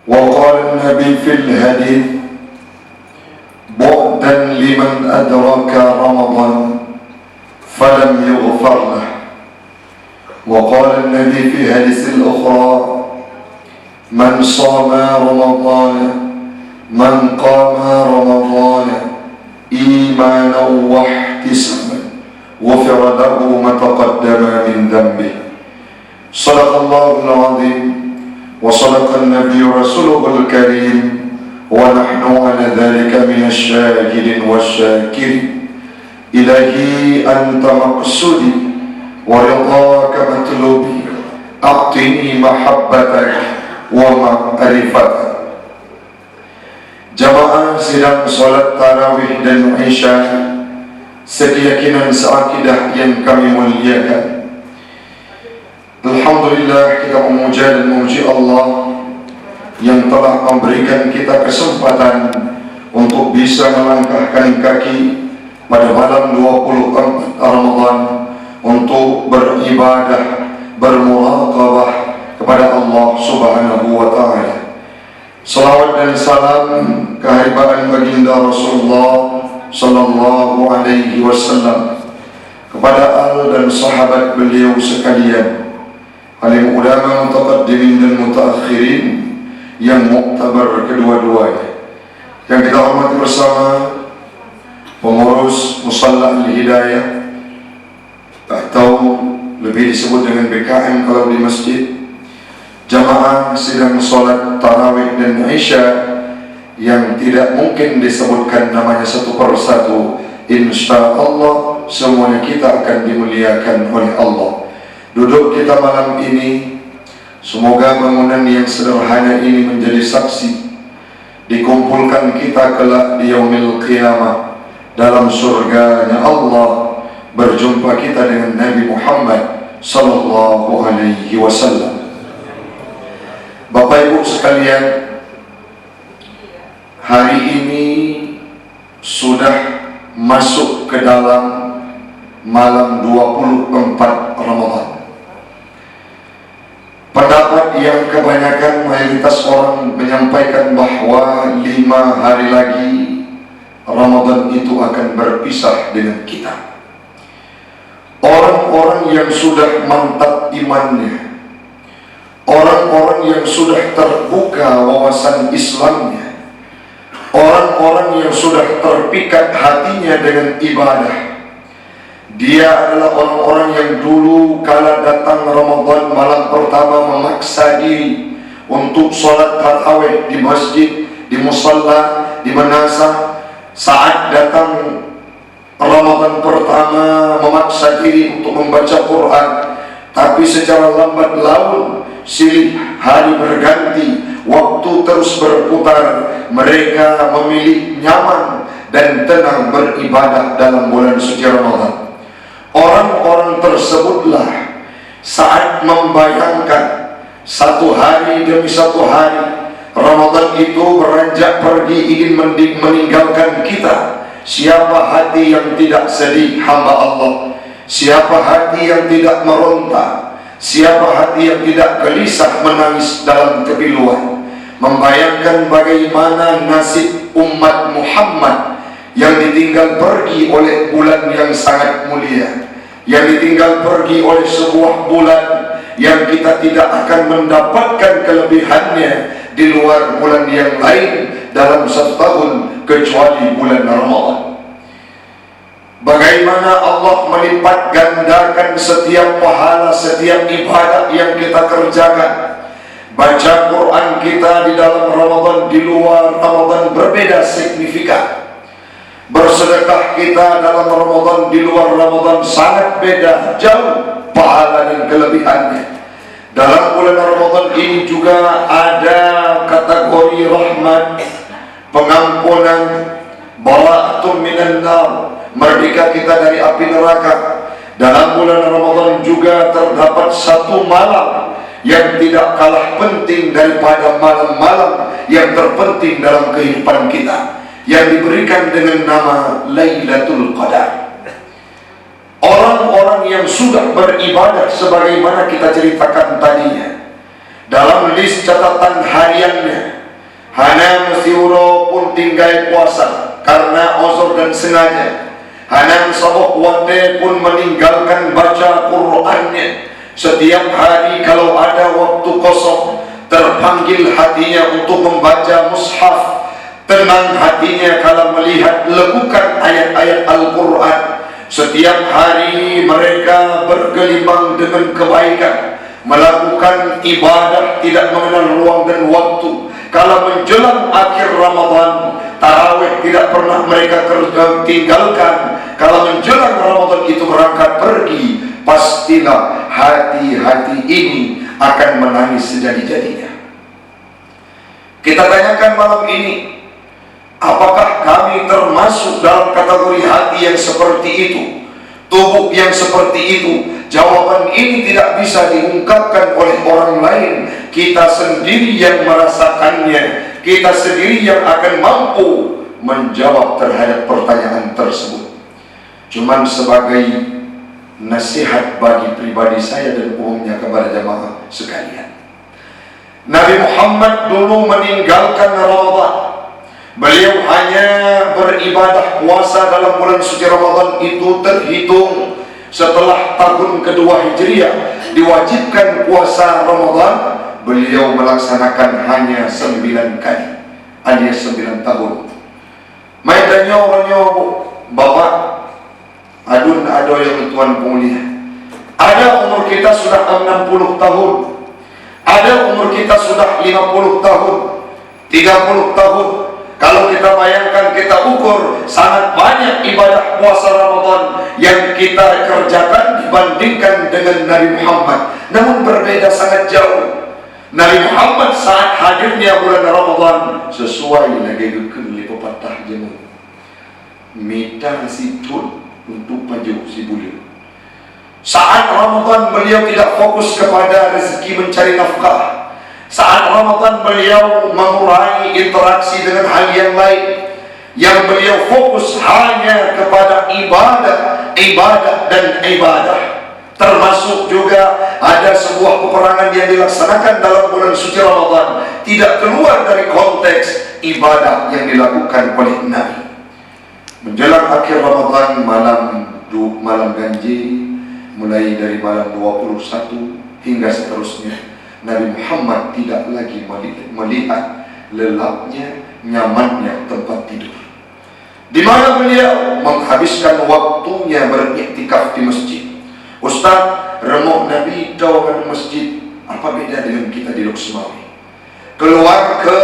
وقال النبي في الحديث بعدا لمن أدرك رمضان فلم يغفر له. وقال النبي في حديث الأخرى من صام رمضان من قام رمضان إيمانا واحتسابا غفر له ما تقدم من ذنبه. صدق الله العظيم وصدق النبي رسوله الكريم ونحن على ذلك من الشاهدين والشاكرين. إلهي أنت مقصودي ورضاك مطلوبي أعطني محبتك ومعرفتك. Jamaah sidang salat tarawih dan isya sekeyakinan seakidah yang kami muliakan, alhamdulillah kita memuja dan memuji Allah yang telah memberikan kita kesempatan untuk bisa melangkahkan kaki pada malam 24 Ramadan untuk beribadah, bermuraqabah kepada Allah Subhanahu wa Ta'ala. Salawat dan salam kehadiran baginda Rasulullah sallallahu alaihi wasallam kepada al dan sahabat beliau sekalian, alim ulama mutaqaddimin dan mutaakhirin yang muktabar kedua-duanya, yang kita hormati bersama pengurus Musalla Al-Hidayah atau lebih disebut dengan BKM kalau di masjid, jamaah sidang salat tarawih dan isya yang tidak mungkin disebutkan namanya satu persatu. Insya Allah semuanya kita akan dimuliakan oleh Allah. Duduk kita malam ini, semoga bangunan yang sederhana ini menjadi saksi dikumpulkan kita kelak di yaumil qiyamah dalam surganya Allah, berjumpa kita dengan Nabi Muhammad sallallahu alaihi wasallam. Bapak Ibu sekalian, hari ini sudah masuk ke dalam malam 24 Ramadan. Pendapat yang kebanyakan mayoritas orang menyampaikan bahwa 5 hari lagi Ramadan itu akan berpisah dengan kita. Orang-orang yang sudah mantap imannya, orang-orang yang sudah terbuka wawasan Islamnya, orang-orang yang sudah terpikat hatinya dengan ibadah, dia adalah orang-orang yang dulu kala datang Ramadan malam pertama memaksa diri untuk sholat tarawih di masjid, di musalla, di manasah. Saat datang Ramadan pertama memaksa diri untuk membaca Quran, tapi secara lambat laun silih hari berganti, waktu terus berputar, mereka memilih nyaman dan tenang beribadah dalam bulan suci Ramadan. Orang-orang tersebutlah saat membayangkan satu hari demi satu hari Ramadan itu beranjak pergi ingin meninggalkan kita, siapa hati yang tidak sedih hamba Allah, siapa hati yang tidak meronta, siapa hati yang tidak gelisah menangis dalam kepiluan, membayangkan bagaimana nasib umat Muhammad yang ditinggal pergi oleh bulan yang sangat mulia, yang ditinggal pergi oleh sebuah bulan yang kita tidak akan mendapatkan kelebihannya di luar bulan yang lain dalam satu tahun kecuali bulan Ramadan. Bagaimana Allah melipat gandakan setiap pahala, setiap ibadah yang kita kerjakan. Baca Quran kita di dalam Ramadan, di luar Ramadan berbeda signifikan. Bersedekah kita dalam Ramadan, di luar Ramadan sangat beda, jauh pahala dan kelebihannya. Dalam bulan Ramadan ini juga ada kategori rahmat, pengampunan, bara'atun minan nar, merdeka kita dari api neraka. Dalam bulan Ramadan juga terdapat satu malam yang tidak kalah penting daripada malam-malam yang terpenting dalam kehidupan kita, yang diberikan dengan nama Lailatul Qadar. Orang-orang yang sudah beribadah sebagaimana kita ceritakan tadinya, dalam list catatan hariannya, hana mesti uro pun tinggal puasa karena uzur dan sengaja. Hana sabok wate pun meninggalkan baca Qur'annya. Setiap hari kalau ada waktu kosong, terpanggil hatinya untuk membaca mushaf. Tenang hatinya kalau melihat lekukan ayat-ayat Al-Quran. Setiap hari mereka bergelimang dengan kebaikan, melakukan ibadah tidak mengenal ruang dan waktu. Kalau menjelang akhir Ramadan, tarawih tidak pernah mereka tinggalkan. Kalau menjelang Ramadan itu berangkat pergi, pastilah hati-hati ini akan menangis sejadi-jadinya. Kita tanyakan malam ini, apakah kami termasuk dalam kategori hati yang seperti itu, tubuh yang seperti itu? Jawaban ini tidak bisa diungkapkan oleh orang lain. Kita sendiri yang merasakannya. Kita sendiri yang akan mampu menjawab terhadap pertanyaan tersebut. Cuman sebagai nasihat bagi pribadi saya dan umumnya kepada jamaah sekalian, Nabi Muhammad dulu meninggalkan Ramadan. Beliau hanya beribadah puasa dalam bulan suci Ramadan itu terhitung setelah tahun kedua Hijriah diwajibkan puasa Ramadan. Beliau melaksanakan hanya 9 kali, alias 9 tahun. Maidannya orangnya bapak adun ado yang tuan mulia. Ada umur kita sudah 60 tahun, ada umur kita sudah 50 tahun, 30 tahun. Kalau kita bayangkan, kita ukur, sangat banyak ibadah puasa Ramadan yang kita kerjakan dibandingkan dengan Nabi Muhammad. Namun berbeda sangat jauh. Nabi Muhammad saat hadirnya bulan Ramadan sesuai lagi gekun li pepatah jemu. Mita si tun untuk paju si bulu. Saat Ramadan beliau tidak fokus kepada rezeki mencari nafkah. Saat Ramadan beliau mengurangi interaksi dengan hal yang lain. Yang beliau fokus hanya kepada ibadah, ibadah dan ibadah. Termasuk juga ada sebuah peperangan yang dilaksanakan dalam bulan suci Ramadan, tidak keluar dari konteks ibadah yang dilakukan oleh Nabi. Menjelang akhir Ramadan, malam ganjil, mulai dari malam 21 hingga seterusnya, Nabi Muhammad tidak lagi melihat lelapnya, nyamannya tempat tidur. Di mana beliau menghabiskan waktunya beriktikaf di masjid. Ustaz, remuk Nabi jauhkan masjid, apa beda dengan kita di Luxmawi? Keluar ke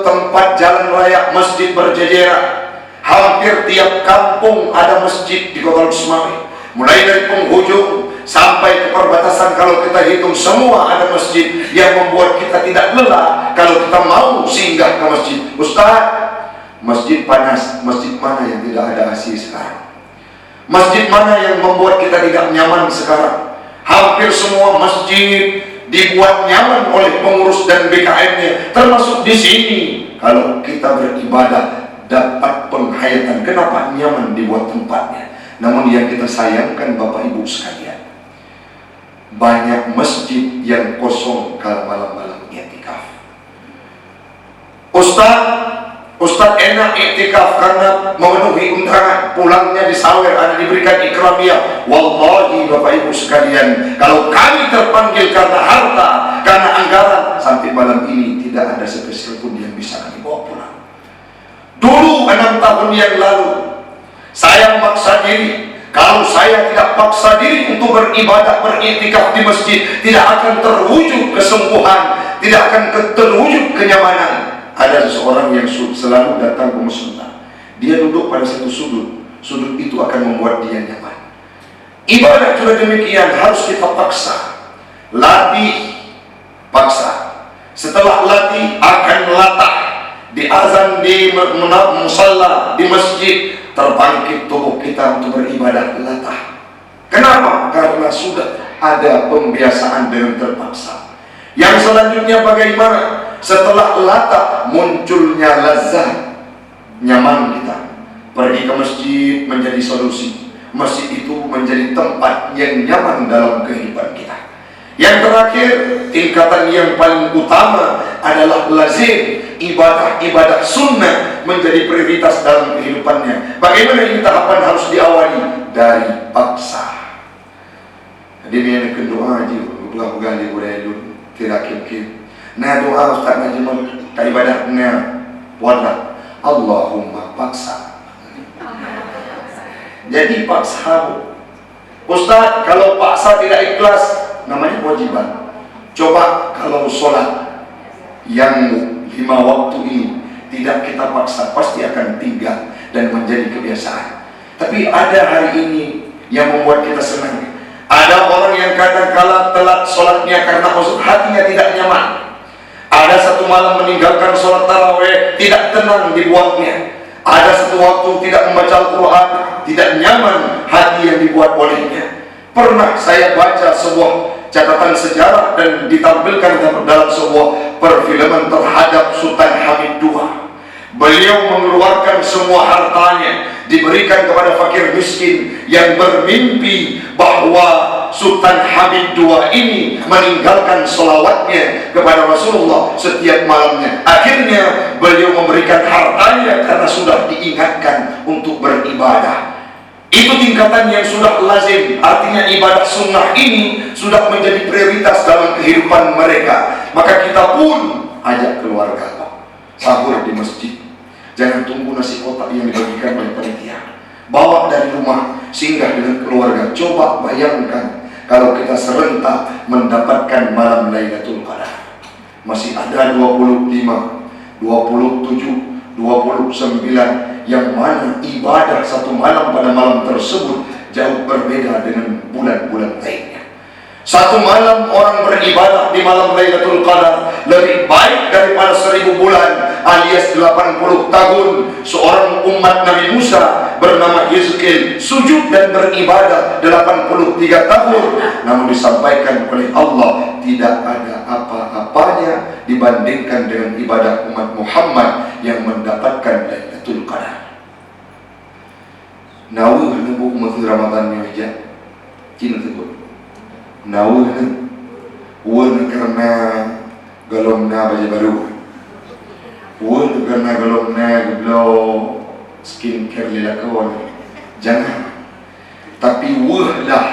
tempat jalan raya, masjid berjejeran. Hampir tiap kampung ada masjid di kota Luxmawi. Mulai dari penghujung sampai ke perbatasan, kalau kita hitung semua ada masjid yang membuat kita tidak lelah kalau kita mau singgah ke masjid. Ustaz, masjid panas, masjid mana yang tidak ada AC sekarang? Masjid mana yang membuat kita tidak nyaman sekarang? Hampir semua masjid dibuat nyaman oleh pengurus dan BKM-nya, termasuk di sini. Kalau kita beribadah dapat penghayatan, kenapa nyaman dibuat tempatnya? Namun yang kita sayangkan Bapak Ibu sekalian, banyak masjid yang kosong kalau malam-malam i'tikaf. Ustaz enak i'tikaf karena memenuhi undangan, pulangnya di sawer, ada diberikan ikramiyah. Wallahi Bapak Ibu sekalian, kalau kami terpanggil karena harta, karena anggaran, sampai malam ini tidak ada sepeser pun yang bisa kami bawa pulang. Dulu 6 tahun yang lalu saya memaksa diri. Kalau saya tidak paksa diri untuk beribadah, beriktikaf di masjid, tidak akan terwujud kesembuhan, tidak akan terwujud kenyamanan. Ada seseorang yang selalu datang ke musyola. Dia duduk pada satu sudut. Sudut itu akan membuat dia nyaman. Ibadah juga demikian, harus kita paksa. Latih, paksa. Setelah latih akan latah. Di azan, di musalla, di masjid, terbangkit tubuh kita untuk beribadah, latah. Kenapa? Karena sudah ada pembiasaan dengan terpaksa. Yang selanjutnya bagaimana? Setelah latah munculnya lazat, nyaman kita. Pergi ke masjid menjadi solusi. Masjid itu menjadi tempat yang nyaman dalam kehidupan kita. Yang terakhir, tingkatan yang paling utama adalah lazim, ibadah-ibadah sunnah menjadi prioritas dalam kehidupannya. Bagaimana ini tahapan harus diawali? Dari paksa. Jadi ini yang doa aja, doa gali boleh dulu, tidak kim. Nah doa Ustaz Najmun, ibadahnya wala Allahumma paksa. Jadi paksa. Ustaz, kalau paksa tidak ikhlas, namanya kewajiban. Coba kalau sholat yang 5 waktu ini tidak kita paksa, pasti akan tinggal dan menjadi kebiasaan. Tapi ada hari ini yang membuat kita senang. Ada orang yang kadang-kala telat sholatnya karena hatinya tidak nyaman. Ada satu malam meninggalkan sholat tarawih, tidak tenang dibuatnya. Ada satu waktu tidak membaca Al-Quran, tidak nyaman hati yang dibuat olehnya. Pernah saya baca sebuah catatan sejarah dan ditampilkan dalam sebuah perfilman terhadap Sultan Hamid II. Beliau mengeluarkan semua hartanya, diberikan kepada fakir miskin yang bermimpi bahwa Sultan Hamid II ini meninggalkan sholawatnya kepada Rasulullah setiap malamnya. Akhirnya beliau memberikan hartanya karena sudah diingatkan untuk beribadah. Itu tingkatan yang sudah lazim, artinya ibadah sunnah ini sudah menjadi prioritas dalam kehidupan mereka. Maka kita pun ajak keluarga sahur di masjid. Jangan tunggu nasi kotak yang dibagikan oleh panitia. Bawa dari rumah, singgah dengan keluarga. Coba bayangkan kalau kita serentak mendapatkan malam Lailatul Qadar. Masih ada 25, 27, 29 yang mana ibadah satu malam pada malam tersebut jauh berbeda dengan bulan-bulan lainnya. Satu malam orang beribadah di malam Lailatul Qadar lebih baik daripada 1000 bulan alias 80 tahun. Seorang umat Nabi Musa bernama Hizkil sujud dan beribadah 83 tahun. Namun disampaikan oleh Allah tidak ada apa-apanya dibandingkan dengan ibadah umat Muhammad yang mendapatkan Lailatul Qadar. Nawuh nubu umat Ramadan ni aja. Cina sebut. Nawuh karena galomna baja baru. Karena galomna geblo skincare lilakawan. Jangan. Tapi lah,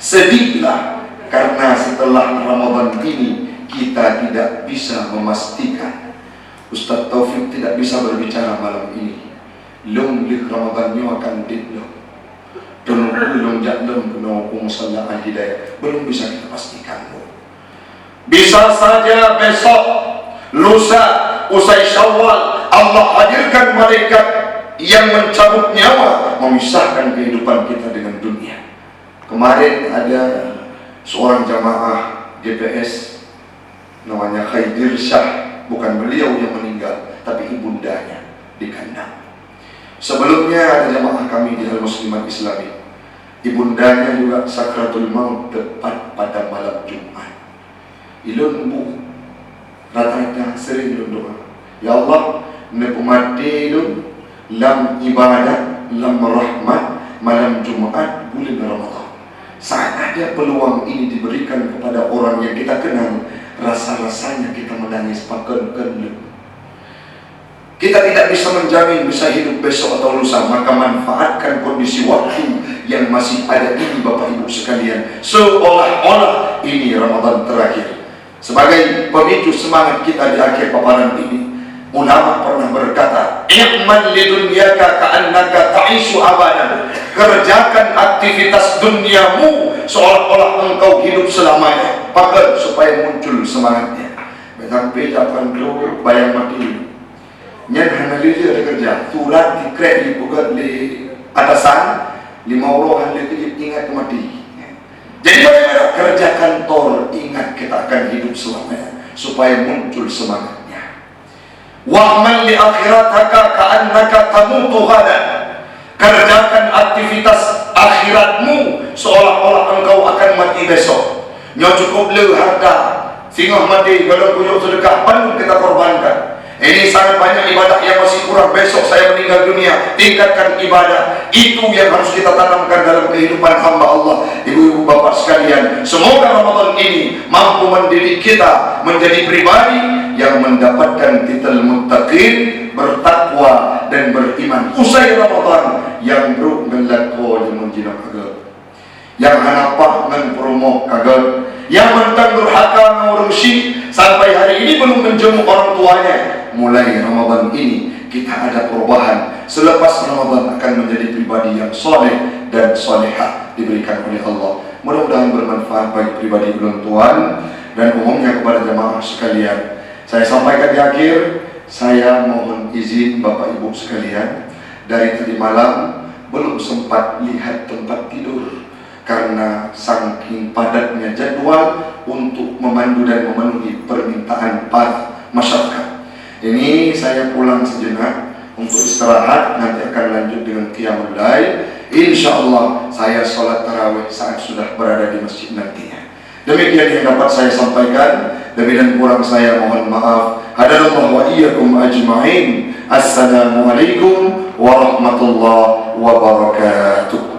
sedihlah karena setelah Ramadan ini kita tidak bisa memastikan. Ustaz Taufik tidak bisa berbicara malam ini. Long di Ramadannya akan ditlong. Dan belum jadlam penopong salaan hidayah. Belum bisa kita pastikan. Bisa saja besok, lusa, usai Syawal, Allah hadirkan malaikat yang mencabut nyawa, memisahkan kehidupan kita dengan dunia. Kemarin ada seorang jamaah GPS namanya Khaidir Syah. Bukan beliau yang meninggal, tapi ibundanya di kandang. Sebelumnya ada jamaah kami di Al-Muslimat Islami. Ibundanya juga sakratul maut tepat pada malam Jumat. Ilun bu rata-rata sering ilun doa, ya Allah, nepumati ilun lam ibadah, lam rahmat malam Jumat bulan Ramadan. Saat ada peluang ini diberikan kepada orang yang kita kenal, rasa-rasanya kita menangis paken-ken. Kita tidak bisa menjamin bisa hidup besok atau lusa, maka manfaatkan kondisi waktu yang masih ada ini Bapak Ibu sekalian, seolah-olah ini Ramadan terakhir. Sebagai pemicu semangat kita di akhir paparan ini, ulama pernah berkata, "I'mal lidunyaka ka'annaka ta'ishu abadan." Kerjakan aktivitas duniamu seolah-olah engkau hidup selamanya. Pakai supaya muncul semangatnya. Sampai dapat dulu bayang mati. Nyan hanali ada kerja, tulat dikrek di bukan di atasan, 5 orang hanali ingat mati. Jadi bagaimana? Kerja kantor, ingat kita akan hidup selamanya supaya muncul semangatnya. Wa'mal li akhirataka ka'annaka tamutu ghadan. Kerjakan aktivitas akhiratmu seolah-olah engkau akan mati besok. Nyo cukup le harta, singoh mati kalau kuyuk sedekah penuh kita korbankan. Ini sangat sangat banyak ibadah yang masih kurang, besok saya meninggal dunia, tingkatkan ibadah. Itu yang harus kita tanamkan dalam kehidupan hamba Allah. Ibu-ibu bapak sekalian, semoga Ramadan ini mampu mendidik kita menjadi pribadi yang mendapatkan titel muttaqin, bertakwa dan beriman. Usai Ramadan yang bro ngelako yang menjina kagak, yang hanapah ngan promo kagak, yang mentang durhaka ngurung syik sampai hari ini belum menjenguk orang tuanya. Mulai Ramadan ini kita ada perubahan. Selepas Ramadan akan menjadi pribadi yang soleh dan solehah diberikan oleh Allah. Mudah-mudahan bermanfaat bagi pribadi belum tuan dan umumnya kepada jemaah sekalian. Saya sampaikan di akhir, saya mohon izin Bapak Ibu sekalian, dari tadi malam belum sempat lihat tempat tidur karena saking padatnya jadwal untuk memandu dan memenuhi permintaan para masyarakat. Ini saya pulang sejenak untuk istirahat, nanti akan lanjut dengan qiyamul lail. Insyaallah saya sholat tarawih saat sudah berada di masjid nantinya. Demikian yang dapat saya sampaikan. Lebih dan kurang saya mohon maaf. Hadanallahu wa iyyakum ajma'in. Assalamualaikum warahmatullahi wabarakatuh.